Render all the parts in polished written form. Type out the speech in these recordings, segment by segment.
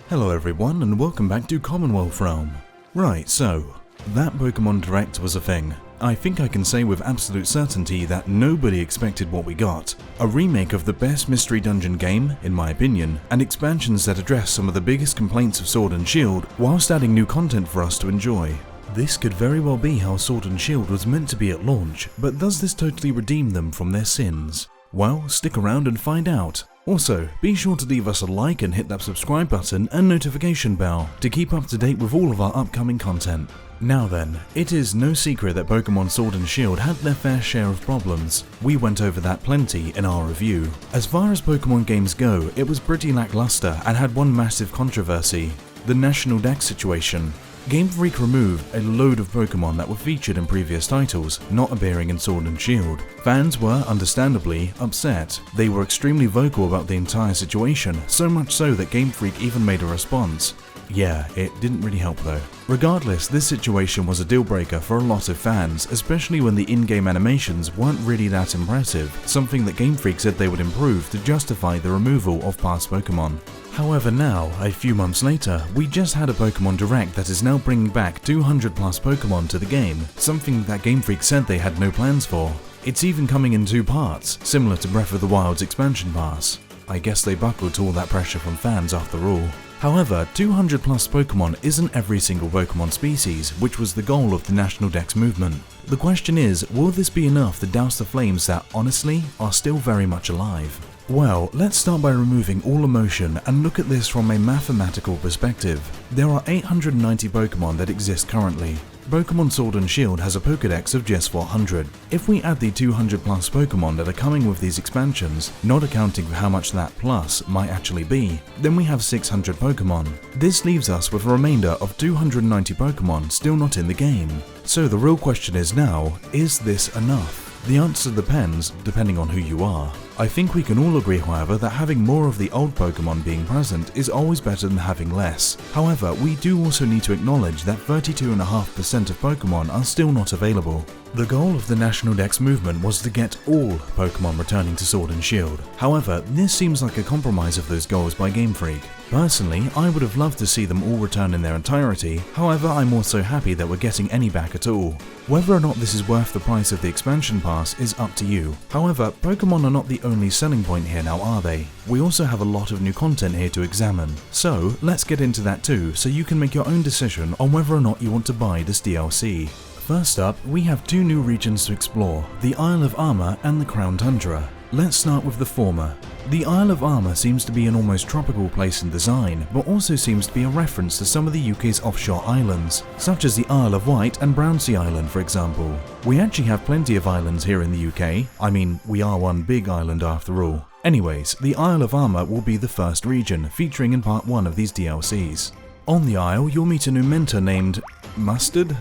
Hello everyone and welcome back to Commonwealth Realm. Right, so, that Pokemon Direct was a thing. I think I can say with absolute certainty that nobody expected what we got. A remake of the best mystery dungeon game, in my opinion, and expansions that address some of the biggest complaints of Sword and Shield, whilst adding new content for us to enjoy. This could very well be how Sword and Shield was meant to be at launch, but does this totally redeem them from their sins? Well, stick around and find out. Also, be sure to leave us a like and hit that subscribe button and notification bell to keep up to date with all of our upcoming content. Now then, it is no secret that Pokemon Sword and Shield had their fair share of problems. We went over that plenty in our review. As far as Pokemon games go, it was pretty lackluster and had one massive controversy: the National Dex situation. Game Freak removed a load of Pokemon that were featured in previous titles, not appearing in Sword and Shield. Fans were, understandably, upset. They were extremely vocal about the entire situation, so much so that Game Freak even made a response. Yeah, it didn't really help though. Regardless, this situation was a deal breaker for a lot of fans, especially when the in-game animations weren't really that impressive, something that Game Freak said they would improve to justify the removal of past Pokemon. However now, a few months later, we just had a Pokemon Direct that is now bringing back 200 plus Pokemon to the game, something that Game Freak said they had no plans for. It's even coming in 2 parts, similar to Breath of the Wild's expansion pass. I guess they buckled to all that pressure from fans after all. However, 200 plus Pokemon isn't every single Pokemon species, which was the goal of the National Dex movement. The question is, will this be enough to douse the flames that, honestly, are still very much alive? Well, let's start by removing all emotion and look at this from a mathematical perspective. There are 890 Pokemon that exist currently. Pokemon Sword and Shield has a Pokedex of just 400. If we add the 200 plus Pokemon that are coming with these expansions, not accounting for how much that plus might actually be, then we have 600 Pokemon. This leaves us with a remainder of 290 Pokemon still not in the game. So the real question is now, is this enough? The answer depends, depending on who you are. I think we can all agree, however, that having more of the old Pokemon being present is always better than having less. However, we do also need to acknowledge that 32.5% of Pokemon are still not available. The goal of the National Dex movement was to get all Pokemon returning to Sword and Shield. However, this seems like a compromise of those goals by Game Freak. Personally, I would have loved to see them all return in their entirety, however I'm also happy that we're getting any back at all. Whether or not this is worth the price of the expansion pass is up to you. However, Pokemon are not the only selling point here now, are they? We also have a lot of new content here to examine. So, let's get into that too, so you can make your own decision on whether or not you want to buy this DLC. First up, we have 2 new regions to explore, the Isle of Armor and the Crown Tundra. Let's start with the former. The Isle of Armor seems to be an almost tropical place in design, but also seems to be a reference to some of the UK's offshore islands, such as the Isle of Wight and Brownsea Island for example. We actually have plenty of islands here in the UK, I mean, we are one big island after all. Anyways, the Isle of Armor will be the first region, featuring in part 1 of these DLCs. On the Isle, you'll meet a new mentor named Mustard?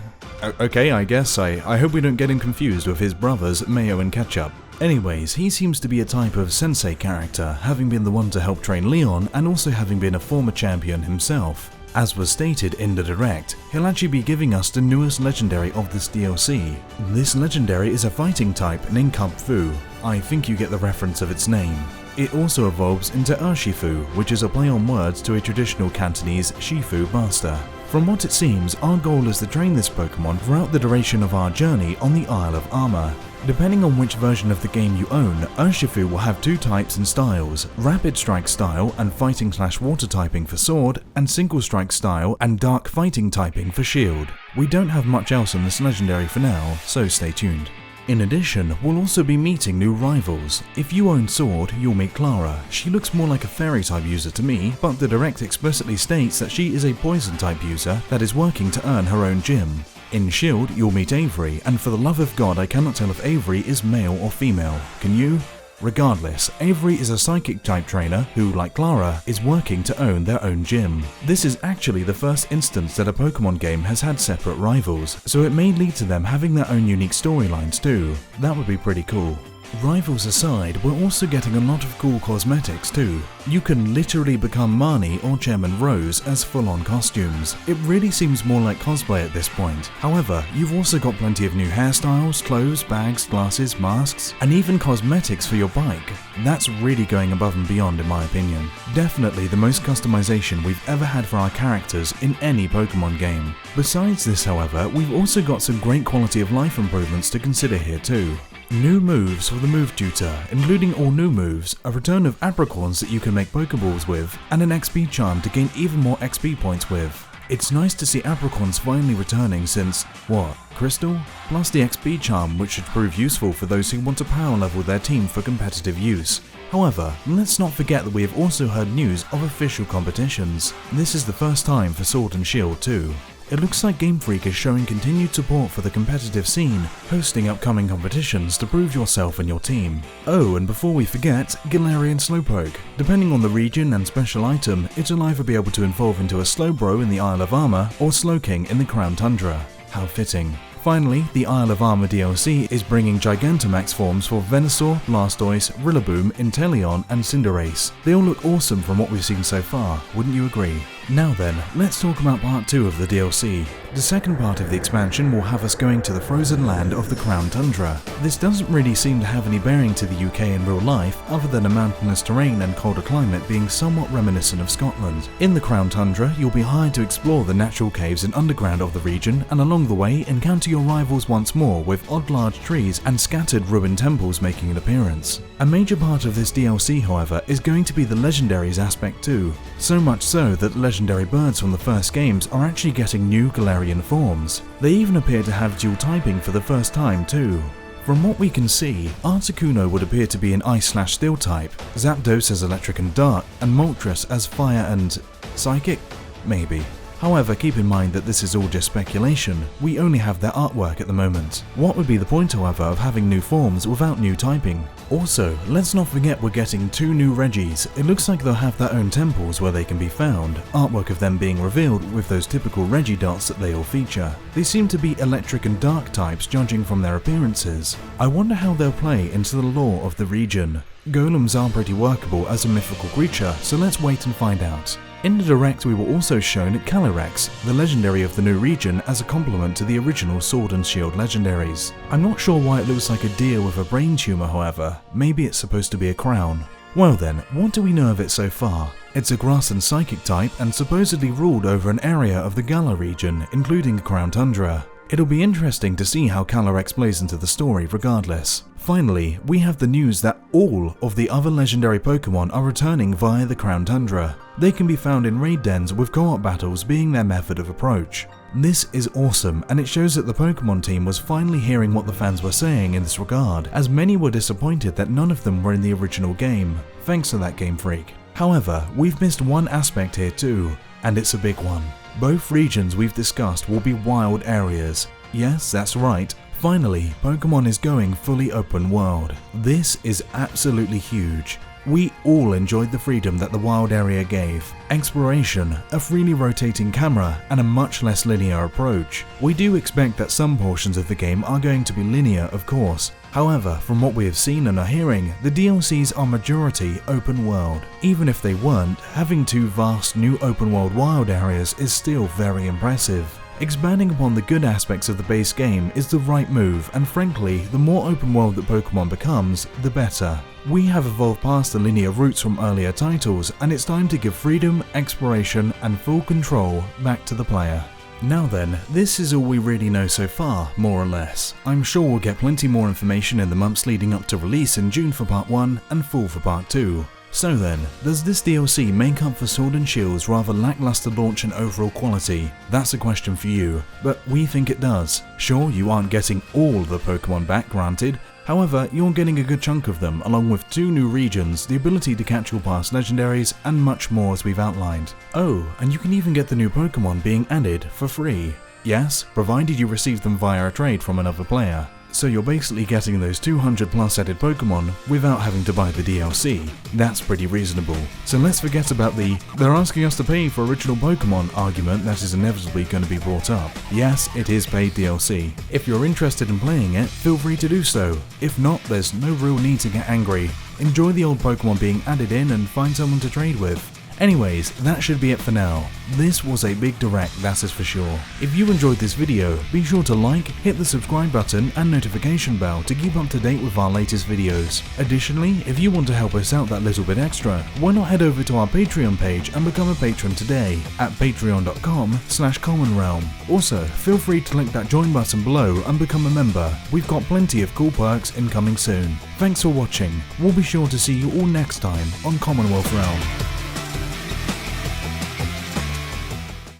Okay, I guess I hope we don't get him confused with his brothers Mayo and Ketchup. Anyways, he seems to be a type of sensei character, having been the one to help train Leon and also having been a former champion himself. As was stated in the Direct, he'll actually be giving us the newest legendary of this DLC. This legendary is a fighting type named Kung Fu. I think you get the reference of its name. It also evolves into Urshifu, which is a play on words to a traditional Cantonese Shifu master. From what it seems, our goal is to train this Pokemon throughout the duration of our journey on the Isle of Armor. Depending on which version of the game you own, Urshifu will have 2 types and styles, Rapid Strike style and Fighting/Water typing for Sword, and Single Strike style and Dark Fighting typing for Shield. We don't have much else on this legendary for now, so stay tuned. In addition, we'll also be meeting new rivals. If you own Sword, you'll meet Clara. She looks more like a fairy type user to me, but the Direct explicitly states that she is a poison type user that is working to earn her own gym. In Shield, you'll meet Avery, and for the love of God I cannot tell if Avery is male or female. Can you? Regardless, Avery is a psychic type trainer who, like Clara, is working to own their own gym. This is actually the first instance that a Pokemon game has had separate rivals, so it may lead to them having their own unique storylines too. That would be pretty cool. Rivals aside, we're also getting a lot of cool cosmetics too. You can literally become Marnie or Chairman Rose as full-on costumes. It really seems more like cosplay at this point. However, you've also got plenty of new hairstyles, clothes, bags, glasses, masks, and even cosmetics for your bike. That's really going above and beyond in my opinion. Definitely the most customization we've ever had for our characters in any Pokemon game. Besides this, however, we've also got some great quality of life improvements to consider here too. New moves for the Move Tutor, including all new moves, a return of apricorns that you can make Pokeballs with, and an XP charm to gain even more XP points with. It's nice to see apricorns finally returning since, what, Crystal? Plus the XP charm, which should prove useful for those who want to power level their team for competitive use. However, let's not forget that we have also heard news of official competitions. This is the first time for Sword and Shield too. It looks like Game Freak is showing continued support for the competitive scene, hosting upcoming competitions to prove yourself and your team. Oh, and before we forget, Galarian Slowpoke. Depending on the region and special item, it'll either be able to evolve into a Slowbro in the Isle of Armor or Slowking in the Crown Tundra. How fitting. Finally, the Isle of Armor DLC is bringing Gigantamax forms for Venusaur, Blastoise, Rillaboom, Inteleon, and Cinderace. They all look awesome from what we've seen so far, wouldn't you agree? Now then, let's talk about part 2 of the DLC. The second part of the expansion will have us going to the frozen land of the Crown Tundra. This doesn't really seem to have any bearing to the UK in real life, other than a mountainous terrain and colder climate being somewhat reminiscent of Scotland. In the Crown Tundra, you'll be hired to explore the natural caves and underground of the region, and along the way, encounter your rivals once more, with odd large trees and scattered ruined temples making an appearance. A major part of this DLC, however, is going to be the legendaries aspect too. So much so that legendary birds from the first games are actually getting new Galarian forms. They even appear to have dual typing for the first time too. From what we can see, Articuno would appear to be an Ice/Steel type, Zapdos as Electric and Dark, and Moltres as Fire and Psychic? Maybe. However, keep in mind that this is all just speculation, we only have their artwork at the moment. What would be the point, however, of having new forms without new typing? Also, let's not forget we're getting 2 new Regis. It looks like they'll have their own temples where they can be found, artwork of them being revealed with those typical Regidots that they all feature. They seem to be Electric and Dark types judging from their appearances. I wonder how they'll play into the lore of the region. Golems are pretty workable as a mythical creature, so let's wait and find out. In the Direct, we were also shown Calyrex, the legendary of the new region, as a complement to the original Sword and Shield legendaries. I'm not sure why it looks like a deer with a brain tumor, however. Maybe it's supposed to be a crown. Well then, what do we know of it so far? It's a grass and psychic type and supposedly ruled over an area of the Galar region, including the Crown Tundra. It'll be interesting to see how Calyrex plays into the story regardless. Finally, we have the news that all of the other legendary Pokemon are returning via the Crown Tundra. They can be found in raid dens, with co-op battles being their method of approach. This is awesome, and it shows that the Pokemon team was finally hearing what the fans were saying in this regard, as many were disappointed that none of them were in the original game. Thanks to that, Game Freak. However, we've missed one aspect here too, and it's a big one. Both regions we've discussed will be wild areas. Yes, that's right. Finally, Pokemon is going fully open world. This is absolutely huge. We all enjoyed the freedom that the wild area gave. Exploration, a freely rotating camera, and a much less linear approach. We do expect that some portions of the game are going to be linear, of course. However, from what we have seen and are hearing, the DLCs are majority open world. Even if they weren't, having 2 vast new open world wild areas is still very impressive. Expanding upon the good aspects of the base game is the right move, and frankly, the more open world that Pokemon becomes, the better. We have evolved past the linear routes from earlier titles, and it's time to give freedom, exploration, and full control back to the player. Now then, this is all we really know so far, more or less. I'm sure we'll get plenty more information in the months leading up to release in June for Part 1 and Fall for Part 2. So then, does this DLC make up for Sword and Shield's rather lackluster launch and overall quality? That's a question for you, but we think it does. Sure, you aren't getting all the Pokemon back, granted. However, you're getting a good chunk of them, along with 2 new regions, the ability to catch your past legendaries, and much more as we've outlined. Oh, and you can even get the new Pokemon being added for free. Yes, provided you receive them via a trade from another player. So you're basically getting those 200 plus added Pokemon without having to buy the DLC. That's pretty reasonable. So let's forget about the "they're asking us to pay for original Pokemon" argument that is inevitably going to be brought up. Yes, it is paid DLC. If you're interested in playing it, feel free to do so. If not, there's no real need to get angry. Enjoy the old Pokemon being added in and find someone to trade with. Anyways, that should be it for now. This was a big direct, that is for sure. If you enjoyed this video, be sure to like, hit the subscribe button and notification bell to keep up to date with our latest videos. Additionally, if you want to help us out that little bit extra, why not head over to our Patreon page and become a patron today at patreon.com/commonrealm. Also, feel free to click that join button below and become a member. We've got plenty of cool perks incoming soon. Thanks for watching. We'll be sure to see you all next time on Commonwealth Realm.